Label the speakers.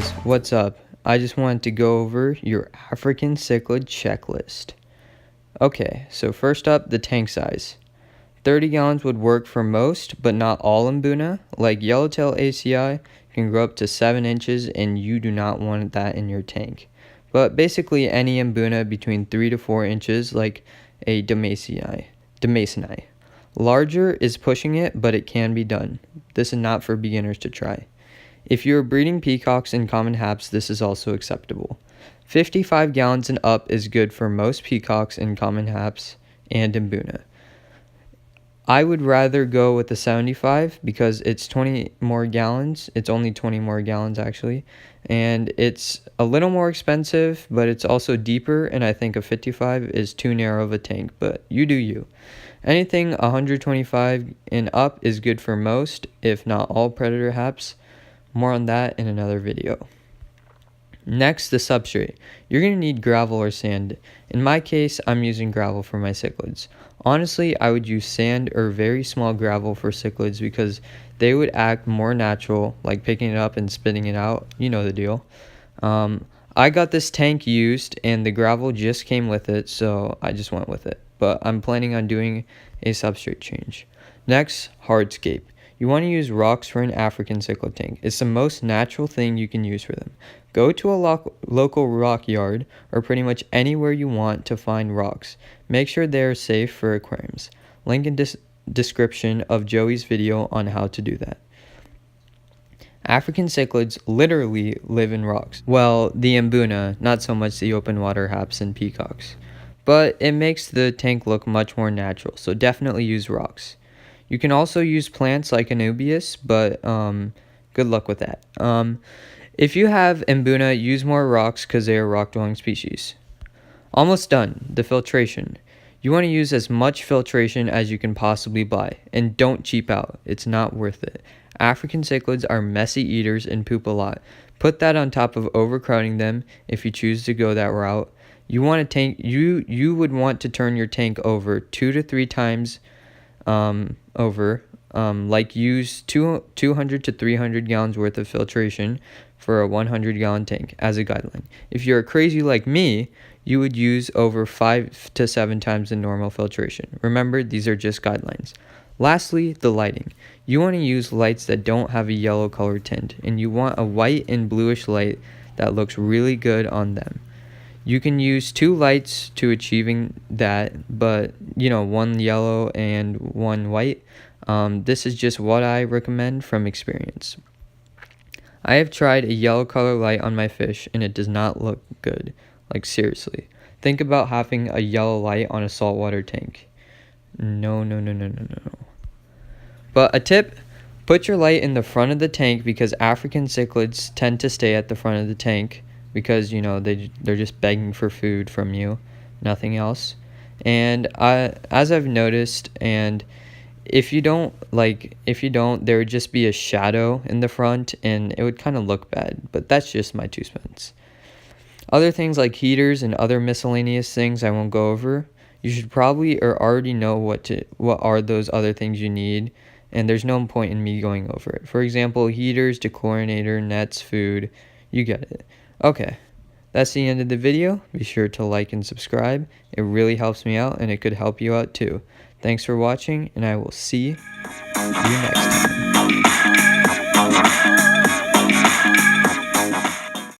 Speaker 1: guys, what's up? I just wanted to go over your African cichlid checklist. Okay, so first up, the tank size. 30 gallons would work for most, but not all Mbuna. Like yellowtail ACI can grow up to 7 inches and you do not want that in your tank. But basically any Mbuna between 3 to 4 inches like a Damasceni. Larger is pushing it, but it can be done. This is not for beginners to try. If you are breeding peacocks in common haps, this is also acceptable. 55 gallons and up is good for most peacocks in common haps and Mbuna. I would rather go with the 75 because it's 20 more gallons. It's only 20 more gallons actually. And it's a little more expensive, but it's also deeper. And I think a 55 is too narrow of a tank, but you do you. Anything 125 and up is good for most, if not all predator haps. More on that in another video. Next, the substrate. You're going to need gravel or sand. In my case, I'm using gravel for my cichlids. Honestly, I would use sand or very small gravel for cichlids because they would act more natural, like picking it up and spitting it out. You know the deal. I got this tank used and the gravel just came with it, so I just went with it. But I'm planning on doing a substrate change. Next, hardscape. You want to use rocks for an African cichlid tank. It's the most natural thing you can use for them. Go to a local rock yard or pretty much anywhere you want to find rocks. Make sure they are safe for aquariums. Link in description of Joey's video on how to do that. African cichlids literally live in rocks. Well, the Mbuna, not so much the open water haps and peacocks. But it makes the tank look much more natural, so definitely use rocks. You can also use plants like Anubias, but good luck with that. If you have Mbuna, use more rocks because they are rock-dwelling species. Almost done, the filtration. You want to use as much filtration as you can possibly buy, and don't cheap out. It's not worth it. African cichlids are messy eaters and poop a lot. Put that on top of overcrowding them if you choose to go that route. You would want to turn your tank over 2 to 3 times like use 200 to 300 gallons worth of filtration for a 100 gallon tank as a guideline. If you're crazy like me, you would use over 5 to 7 times the normal filtration. Remember, these are just guidelines. Lastly, the lighting. You want to use lights that don't have a yellow color tint, and you want a white and bluish light that looks really good on them. You can use 2 lights to achieving that, but one yellow and one white. This is just what I recommend from experience. I have tried a yellow color light on my fish and it does not look good. Like seriously. Think about having a yellow light on a saltwater tank. No. But a tip, put your light in the front of the tank because African cichlids tend to stay at the front of the tank. Because they're just begging for food from you, nothing else. And as I've noticed, and if you don't, there would just be a shadow in the front and it would kind of look bad. But that's just my 2 cents. Other things like heaters and other miscellaneous things I won't go over. You should probably or already know what are those other things you need, and there's no point in me going over it. For example, heaters, dechlorinator, nets, food, you get it. Okay, that's the end of the video. Be sure to like and subscribe. It really helps me out and it could help you out too. Thanks for watching and I will see you next time.